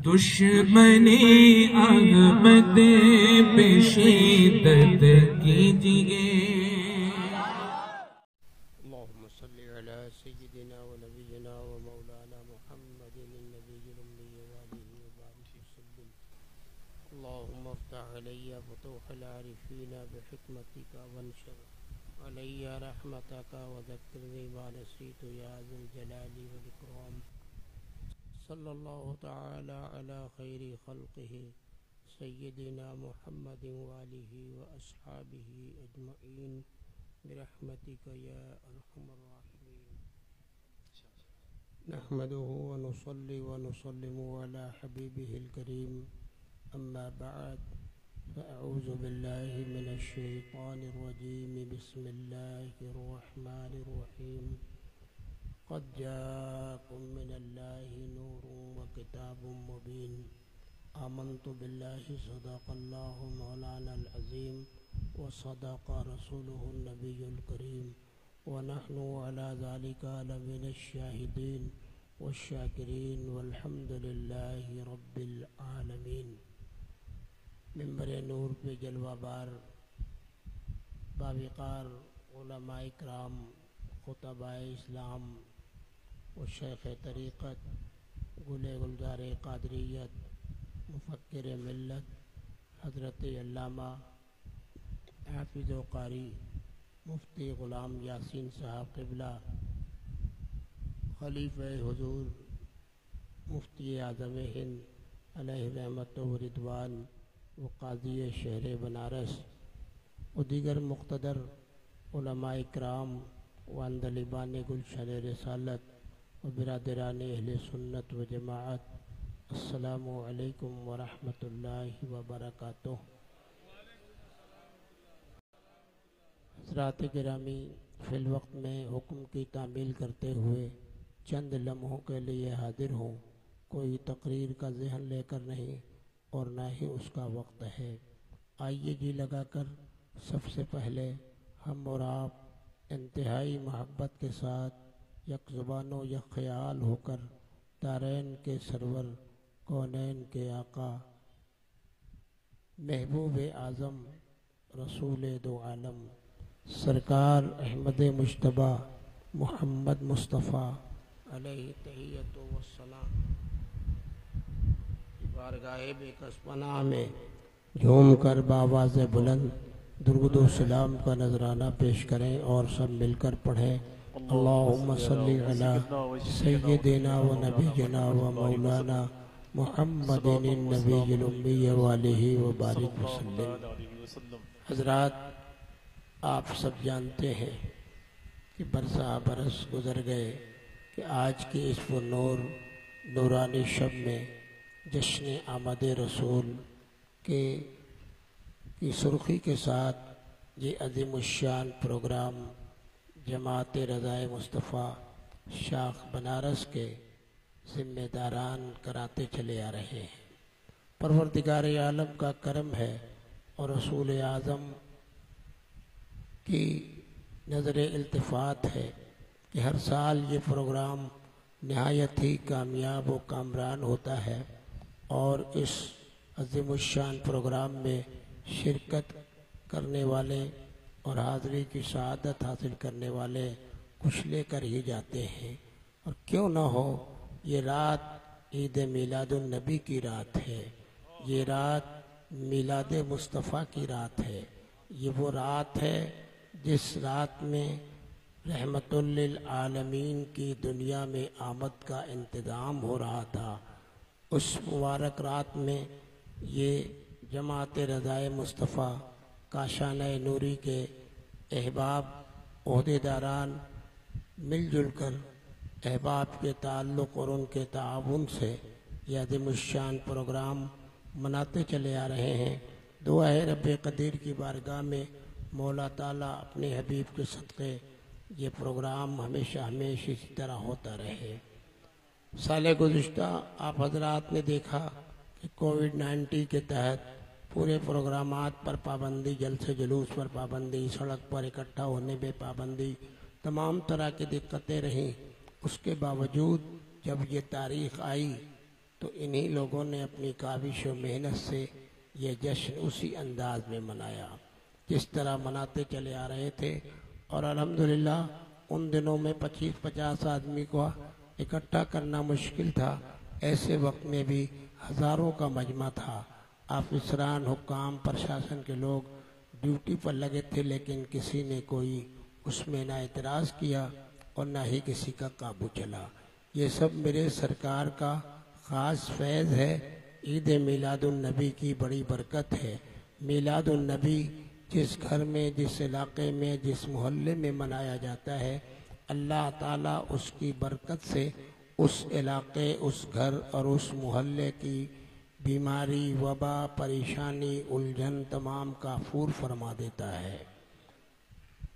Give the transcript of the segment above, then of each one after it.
دشمنی احمد پہ شدت کیجئے۔ اللهم صل على سيدنا ونبينا ومولانا محمد النبي الأمي وآله وبارك وسلم. اللهم افتح علي فتوح العارفين بحكمتك وانشر علي رحمتك وذكرني ما نسيت يا ذا الجلال والإكرام. صلى الله تعالى على خير خلقه سيدنا محمد وآله وأصحابه أجمعين برحمتك يا أرحم الراحمين. نحمده ونصلي ونسلم على حبيبه الكريم. أما بعد فأعوذ بالله من الشيطان الرجيم. بسم الله الرحمن الرحيم. قد جاءكم من الله نور وكتاب مبين. آمنت بالله صدق الله مولانا العظيم وصدق رسوله النبي الكريم ونحن على ذلك لمن الشاهدين والشاكرين والحمد لله رب العالمين. منبر نور پہ جلوہ بار باوقار علماء اکرام، خطباء اسلام و شیخ طریقت، گل گلزار قادریت، مفکر ملت حضرت علامہ حافظ و قاری مفتی غلام یاسین صاحب قبلہ، خلیفہ حضور مفتی اعظم ہند علیہ رحمت و رضوان و قاضی شہر بنارس و دیگر مقتدر علماء اکرام و اندلیبان گلشن رسالت و برادران اہل سنت و جماعت، السلام علیکم ورحمۃ اللہ وبرکاتہ. حضرات گرامی، فی الوقت میں حکم کی تعمیل کرتے ہوئے چند لمحوں کے لیے حاضر ہوں. کوئی تقریر کا ذہن لے کر نہیں اور نہ ہی اس کا وقت ہے. آئیے جی لگا کر سب سے پہلے ہم اور آپ انتہائی محبت کے ساتھ یک زبان و یک خیال ہو کر دارین کے سرور، کونین کے آقا، محبوب اعظم، رسول دو عالم، سرکار احمد مجتبیٰ محمد مصطفیٰ علیہ تحیت و السلام بارگاہ بے کس پناہ میں جھوم کر بآواز بلند درود و سلام کا نذرانہ پیش کریں اور سب مل کر پڑھیں. اللہم صلی علی سیدنا و نبینا و مولانا محمد النبی الامی وآلہ وبارک وسلم. حضرات، آپ سب جانتے ہیں کہ برسا برس گزر گئے کہ آج کی اس پرنور نورانی شب میں جشن آمد رسول کی سرخی کے ساتھ یہ عظیم الشان پروگرام جماعت رضائے مصطفیٰ شاخ بنارس کے ذمہ داران کراتے چلے آ رہے ہیں. پروردگار عالم کا کرم ہے اور رسول اعظم کی نظر التفات ہے کہ ہر سال یہ پروگرام نہایت ہی کامیاب و کامران ہوتا ہے، اور اس عظیم الشان پروگرام میں شرکت کرنے والے اور حاضری کی سعادت حاصل کرنے والے کچھ لے کر ہی جاتے ہیں. اور کیوں نہ ہو، یہ رات عید میلاد النبی کی رات ہے، یہ رات میلاد مصطفیٰ کی رات ہے. یہ وہ رات ہے جس رات میں رحمت للعالمین کی دنیا میں آمد کا انتظام ہو رہا تھا. اس مبارک رات میں یہ جماعت رضائے مصطفیٰ کاشانہ نوری کے احباب، عہدیداران مل جل کر احباب کے تعلق اور ان کے تعاون سے یہ عظیم الشان پروگرام مناتے چلے آ رہے ہیں. دعا ہے رب قدیر کی بارگاہ میں مولا تعالیٰ اپنے حبیب کے صدقے یہ پروگرام ہمیشہ اسی طرح ہوتا رہے. سال گزشتہ آپ حضرات نے دیکھا کہ کووڈ-19 کے تحت پورے پروگرامات پر پابندی، جلسے جلوس پر پابندی، سڑک پر اکٹھا ہونے پہ پابندی، تمام طرح کی دقتیں رہیں. اس کے باوجود جب یہ تاریخ آئی تو انہی لوگوں نے اپنی کاوش و محنت سے یہ جشن اسی انداز میں منایا جس طرح مناتے چلے آ رہے تھے، اور الحمدللہ ان دنوں میں 25-50 آدمی کو اکٹھا کرنا مشکل تھا۔ ایسے وقت میں بھی ہزاروں کا مجمع تھا۔ افسران، حکام، پرشاسن کے لوگ ڈیوٹی پر لگے تھے، لیکن کسی نے کوئی اس میں نہ اعتراض کیا اور نہ ہی کسی کا قابو چلا۔ یہ سب میرے سرکار کا خاص فیض ہے۔ عید میلاد النبی کی بڑی برکت ہے۔ میلاد النبی جس گھر میں، جس علاقے میں، جس محلے میں منایا جاتا ہے، اللہ تعالیٰ اس کی برکت سے اس علاقے، اس گھر اور اس محلے کی بیماری، وبا، پریشانی، الجھن تمام کافور فرما دیتا ہے۔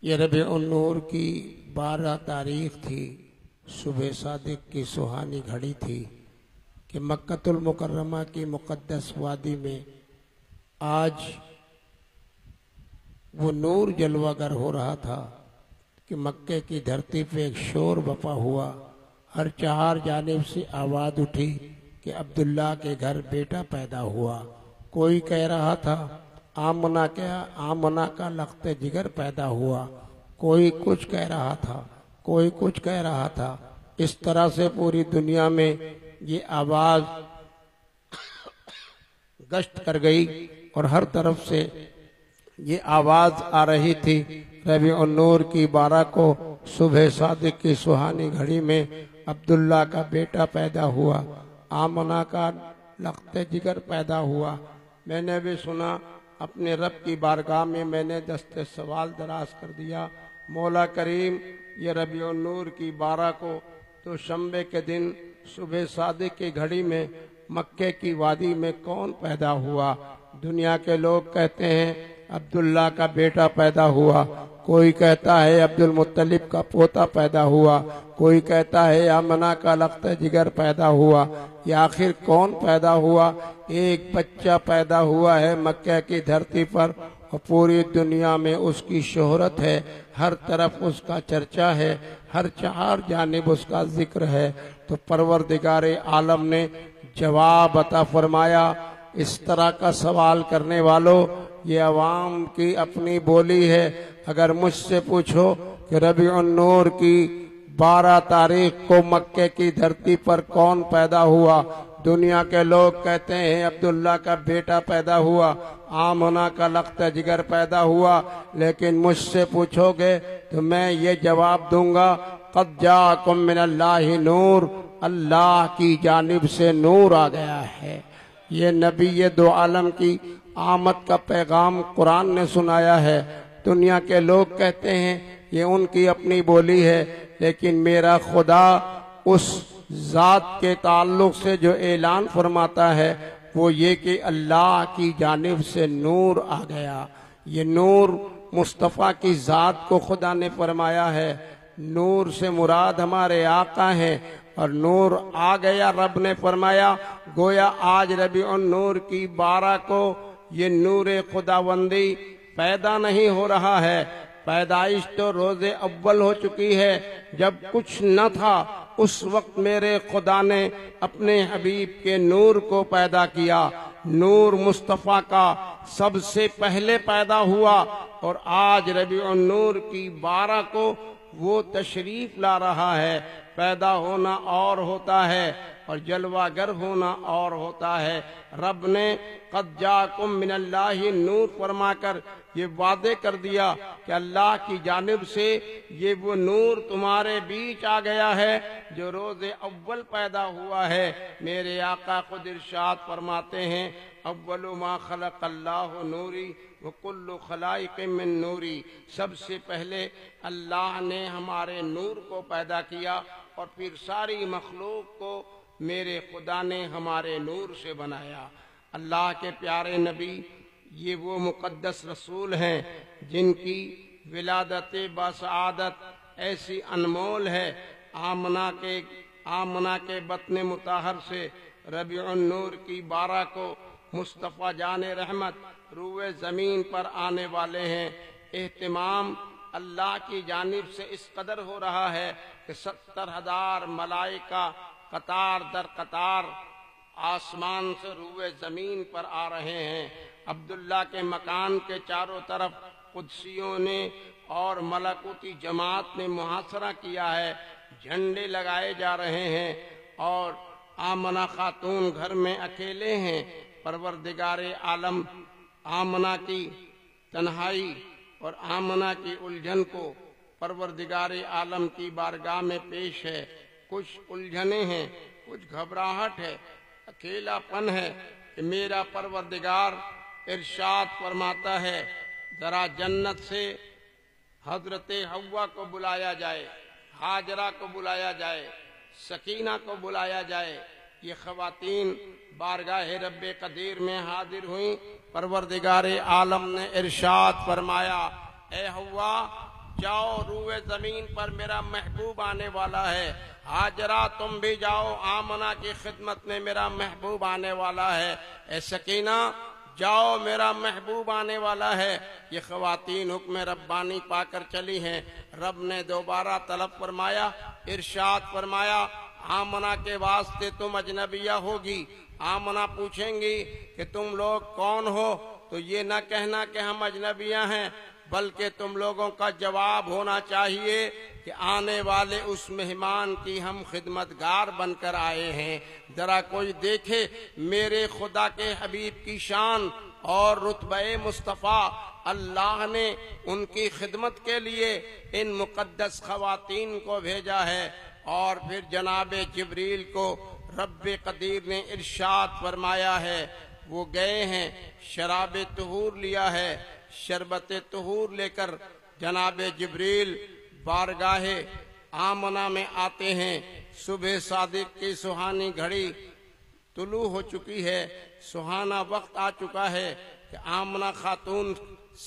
یہ ربیع النور کی 12 تاریخ تھی، صبح صادق کی سہانی گھڑی تھی کہ مکہ المکرمہ کی مقدس وادی میں آج وہ نور جلوہ گر ہو رہا تھا کہ مکے کی دھرتی پہ ایک شور بپا ہوا۔ ہر 4 جانب سے آواز اٹھی کہ عبداللہ کے گھر بیٹا پیدا ہوا۔ کوئی کہہ رہا تھا آمنہ کا لخت جگر پیدا ہوا، کوئی کچھ کہہ رہا تھا، کوئی کچھ کہہ رہا تھا۔ اس طرح سے پوری دنیا میں یہ آواز گشت کر گئی اور ہر طرف سے یہ آواز آ رہی تھی۔ ربیع النور کی 12 کو صبح صادق کی سہانی گھڑی میں عبداللہ کا بیٹا پیدا ہوا، آمنہ کا لخت جگر پیدا ہوا۔ میں نے بھی سنا، اپنے رب کی بارگاہ میں میں نے دست سوال دراز کر دیا، مولا کریم، یہ ربیع النور کی 12 کو تو شنبے کے دن صبح صادق کی گھڑی میں مکے کی وادی میں کون پیدا ہوا؟ دنیا کے لوگ کہتے ہیں عبداللہ کا بیٹا پیدا ہوا، کوئی کہتا ہے عبد المطلب کا پوتا پیدا ہوا، کوئی کہتا ہے آمنہ کا لخت جگر پیدا ہوا۔ یہ آخر کون پیدا ہوا؟ ایک بچہ پیدا ہوا ہے مکہ کی دھرتی پر، اور پوری دنیا میں اس کی شہرت ہے، ہر طرف اس کا چرچا ہے، ہر 4 جانب اس کا ذکر ہے۔ تو پروردگار عالم نے جواب عطا فرمایا، اس طرح کا سوال کرنے والوں، یہ عوام کی اپنی بولی ہے۔ اگر مجھ سے پوچھو کہ ربیع النور کی 12 تاریخ کو مکے کی دھرتی پر کون پیدا ہوا، دنیا کے لوگ کہتے ہیں عبداللہ کا بیٹا پیدا ہوا، آمنہ کا لخت جگر پیدا ہوا، لیکن مجھ سے پوچھو گے تو میں یہ جواب دوں گا، قد جاءکم من اللہ نور، اللہ کی جانب سے نور آ گیا ہے۔ یہ نبی دو عالم کی آمد کا پیغام قرآن نے سنایا ہے۔ دنیا کے لوگ کہتے ہیں یہ ان کی اپنی بولی ہے، لیکن میرا خدا اس ذات کے تعلق سے جو اعلان فرماتا ہے وہ یہ کہ اللہ کی جانب سے نور آ گیا۔ یہ نور مصطفیٰ کی ذات کو خدا نے فرمایا ہے۔ نور سے مراد ہمارے آقا ہیں، اور نور آ گیا، رب نے فرمایا گویا آج ربیع النور کی 12 کو یہ نور خداوندی پیدا نہیں ہو رہا ہے۔ پیدائش تو روز اول ہو چکی ہے، جب کچھ نہ تھا اس وقت میرے خدا نے اپنے حبیب کے نور کو پیدا کیا۔ نور مصطفیٰ کا سب سے پہلے پیدا ہوا، اور آج ربیع النور کی 12 کو وہ تشریف لا رہا ہے۔ پیدا ہونا اور ہوتا ہے اور جلوہ گر ہونا اور ہوتا ہے۔ رب نے قد جاءکم من اللہ نور فرما کر یہ وعدے کر دیا کہ اللہ کی جانب سے یہ وہ نور تمہارے بیچ آ گیا ہے جو روز اول پیدا ہوا ہے۔ میرے آقا خود ارشاد فرماتے ہیں، اول ما خلق اللہ نوری وکل خلائق من نوری، سب سے پہلے اللہ نے ہمارے نور کو پیدا کیا اور پھر ساری مخلوق کو میرے خدا نے ہمارے نور سے بنایا۔ اللہ کے پیارے نبی یہ وہ مقدس رسول ہیں جن کی ولادت بسعادت ایسی انمول ہے۔ آمنہ کے بطن مطہر سے ربیع النور کی 12 کو مصطفیٰ جان رحمت روئے زمین پر آنے والے ہیں۔ اہتمام اللہ کی جانب سے اس قدر ہو رہا ہے کہ 70,000 ملائکہ قطار در قطار آسمان سے روئے زمین پر آ رہے ہیں۔ عبداللہ کے مکان کے چاروں طرف قدسیوں نے اور ملکوتی جماعت نے محاصرہ کیا ہے، جھنڈے لگائے جا رہے ہیں اور آمنہ خاتون گھر میں اکیلے ہیں۔ پروردگار عالم آمنہ کی تنہائی اور آمنہ کی الجھن کو پروردگار عالم کی بارگاہ میں پیش ہے۔ کچھ الجھنیں ہیں، کچھ گھبراہٹ ہے، اکیلا پن ہے کہ میرا پروردگار ارشاد فرماتا ہے ذرا جنت سے حضرت حوا کو بلایا جائے، ہاجرہ کو بلایا جائے، سکینہ کو بلایا جائے۔ یہ خواتین بارگاہ رب قدیر میں حاضر ہوئیں۔ پروردگار عالم نے ارشاد فرمایا اے حوا جاؤ، روئے زمین پر میرا محبوب آنے والا ہے۔ ہاجرہ تم بھی جاؤ، آمنہ کی خدمت میں میرا محبوب آنے والا ہے۔ اے سکینہ جاؤ، میرا محبوب آنے والا ہے۔ یہ خواتین حکم ربانی پا کر چلی ہیں۔ رب نے دوبارہ طلب فرمایا، ارشاد فرمایا آمنہ کے واسطے تم اجنبیہ ہوگی۔ آمنہ پوچھیں گی کہ تم لوگ کون ہو، تو یہ نہ کہنا کہ ہم اجنبیہ ہیں، بلکہ تم لوگوں کا جواب ہونا چاہیے کہ آنے والے اس مہمان کی ہم خدمتگار بن کر آئے ہیں۔ ذرا کوئی دیکھے میرے خدا کے حبیب کی شان اور رتبہ مصطفیٰ۔ اللہ نے ان کی خدمت کے لیے ان مقدس خواتین کو بھیجا ہے۔ اور پھر جناب جبریل کو رب قدیر نے ارشاد فرمایا ہے، وہ گئے ہیں شراب طہور لیا ہے، شربت طہور لے کر جناب جبریل بارگاہ آمنہ میں آتے ہیں۔ صبح صادق کی سہانی گھڑی طلوع ہو چکی ہے، سہانا وقت آ چکا ہے کہ آمنہ خاتون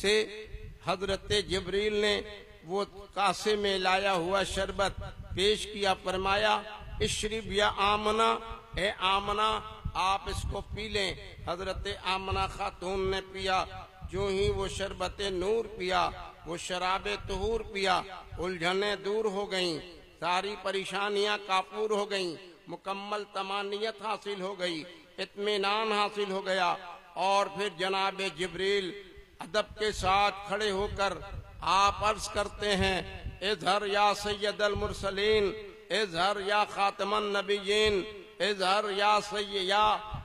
سے حضرت جبریل نے وہ کاسے میں لایا ہوا شربت پیش کیا، فرمایا اشرب یا آمنہ، اے آمنہ آپ اس کو پی لیں۔ حضرت آمنہ خاتون نے پیا، جو ہی وہ شربت نور پیا، وہ شراب طہور پیا، الجھنیں دور ہو گئیں، ساری پریشانیاں کافور ہو گئیں، مکمل طمانینت حاصل ہو گئی، اطمینان حاصل ہو گیا۔ اور پھر جناب جبریل ادب کے ساتھ کھڑے ہو کر آپ عرض کرتے ہیں اظہر یا سید المرسلین، اظہر یا خاتم النبیین، اظہر یا سید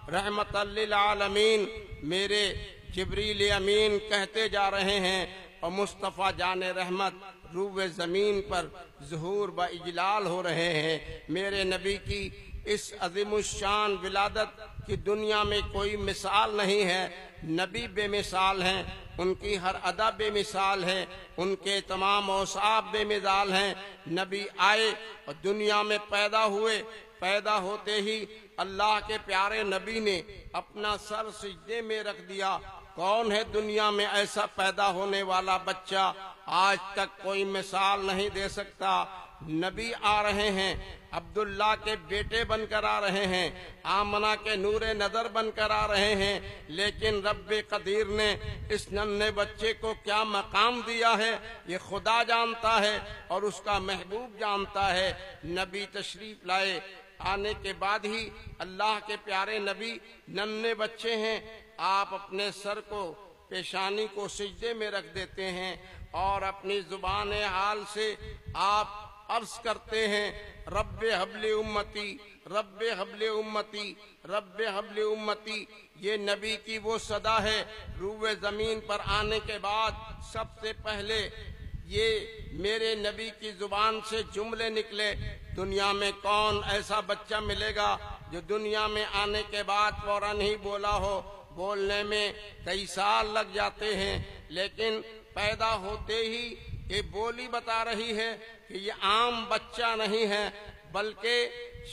رحمت للعالمین۔ میرے جبریل امین کہتے جا رہے ہیں اور مصطفیٰ جان رحمت روئے زمین پر ظہور با اجلال ہو رہے ہیں۔ میرے نبی کی اس عظیم الشان ولادت کی دنیا میں کوئی مثال نہیں ہے۔ نبی بے مثال ہیں، ان کی ہر ادا بے مثال ہے، ان کے تمام اوصاف بے مثال ہیں۔ نبی آئے اور دنیا میں پیدا ہوئے، پیدا ہوتے ہی اللہ کے پیارے نبی نے اپنا سر سجدے میں رکھ دیا۔ کون ہے دنیا میں ایسا پیدا ہونے والا بچہ؟ آج تک کوئی مثال نہیں دے سکتا۔ نبی آ رہے ہیں، عبداللہ کے بیٹے بن کر آ رہے ہیں، آمنہ کے نور نظر بن کر آ رہے ہیں، لیکن رب قدیر نے اس ننھے بچے کو کیا مقام دیا ہے یہ خدا جانتا ہے اور اس کا محبوب جانتا ہے۔ نبی تشریف لائے، آنے کے بعد ہی اللہ کے پیارے نبی ننھے بچے ہیں، آپ اپنے سر کو پیشانی کو سجدے میں رکھ دیتے ہیں اور اپنی زبان حال سے آپ عرض کرتے ہیں رب حبل امتی، رب حبل امتی، رب حبل امتی۔ یہ نبی کی وہ صدا ہے، روئے زمین پر آنے کے بعد سب سے پہلے یہ میرے نبی کی زبان سے جملے نکلے۔ دنیا میں کون ایسا بچہ ملے گا جو دنیا میں آنے کے بعد فوراً ہی بولا ہو؟ بولنے میں کئی سال لگ جاتے ہیں، لیکن پیدا ہوتے ہی یہ بولی بتا رہی ہے کہ یہ عام بچہ نہیں ہے، بلکہ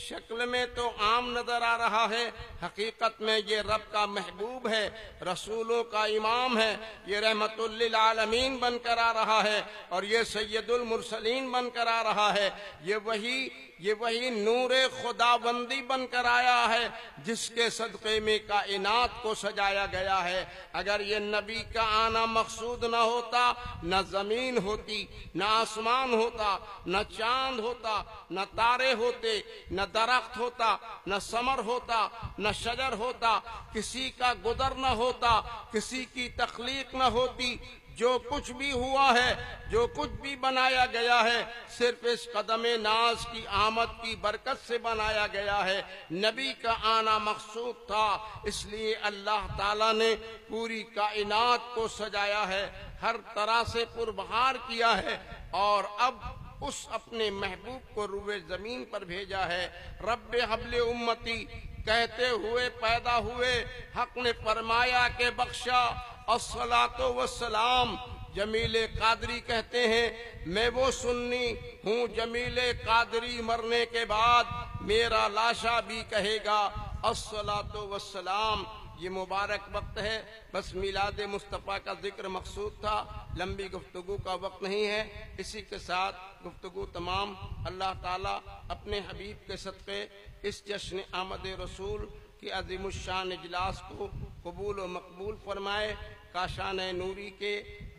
شکل میں تو عام نظر آ رہا ہے، حقیقت میں یہ رب کا محبوب ہے، رسولوں کا امام ہے، یہ رحمت للعالمین بن کر آ رہا ہے اور یہ سید المرسلین بن کر آ رہا ہے۔ یہ وہی نور خداوندی بن کر آیا ہے جس کے صدقے میں کائنات کو سجایا گیا ہے۔ اگر یہ نبی کا آنا مقصود نہ ہوتا، نہ زمین ہوتی، نہ آسمان ہوتا، نہ چاند ہوتا، نہ تارے ہوتے، نہ نہ درخت ہوتا، نہ ثمر ہوتا، نہ شجر ہوتا، کسی کا گزر نہ ہوتا، کسی کی تخلیق نہ ہوتی، جو کچھ بھی ہوا ہے، جو کچھ بھی بنایا گیا ہے، صرف اس قدم ناز کی آمد کی برکت سے بنایا گیا ہے۔ نبی کا آنا مقصود تھا، اس لیے اللہ تعالیٰ نے پوری کائنات کو سجایا ہے، ہر طرح سے پربہار کیا ہے، اور اب اس اپنے محبوب کو روئے زمین پر بھیجا ہے۔ رب حبل امتی کہتے ہوئے پیدا ہوئے، حق نے فرمایا کہ بخشا الصلاۃ والسلام۔ جمیل قادری کہتے ہیں میں وہ سنی ہوں، جمیل قادری مرنے کے بعد میرا لاشا بھی کہے گا الصلاۃ والسلام۔ یہ مبارک وقت ہے، بس میلاد مصطفیٰ کا ذکر مقصود تھا، لمبی گفتگو کا وقت نہیں ہے۔ اسی کے ساتھ گفتگو تمام۔ اللہ تعالیٰ اپنے حبیب کے صدقے اس جشن آمد رسول کی عظیم الشان اجلاس کو قبول و مقبول فرمائے۔ کاشان نوری کے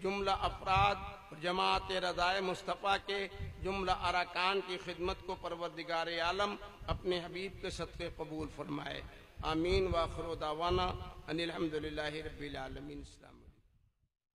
جملہ افراد اور جماعت رضائے مصطفیٰ کے جملہ ارکان کی خدمت کو پروردگار عالم اپنے حبیب کے صدقے قبول فرمائے۔ آمین۔ وآخر دعوانا ان الحمدللہ رب العالمین۔ السلام علیکم۔